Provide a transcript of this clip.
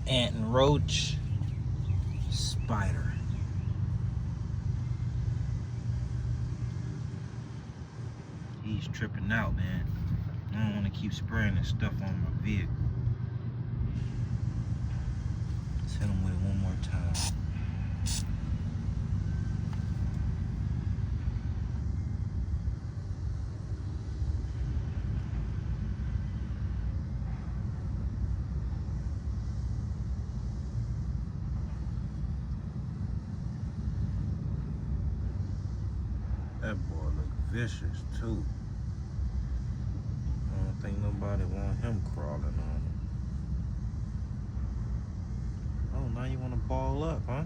ant and roach, spider. He's tripping out, man. I don't want to keep spraying this stuff on my vehicle. Let's hit him with it one more time. That boy look vicious too. I don't think nobody want him crawling on him. Oh, now you want to ball up, huh?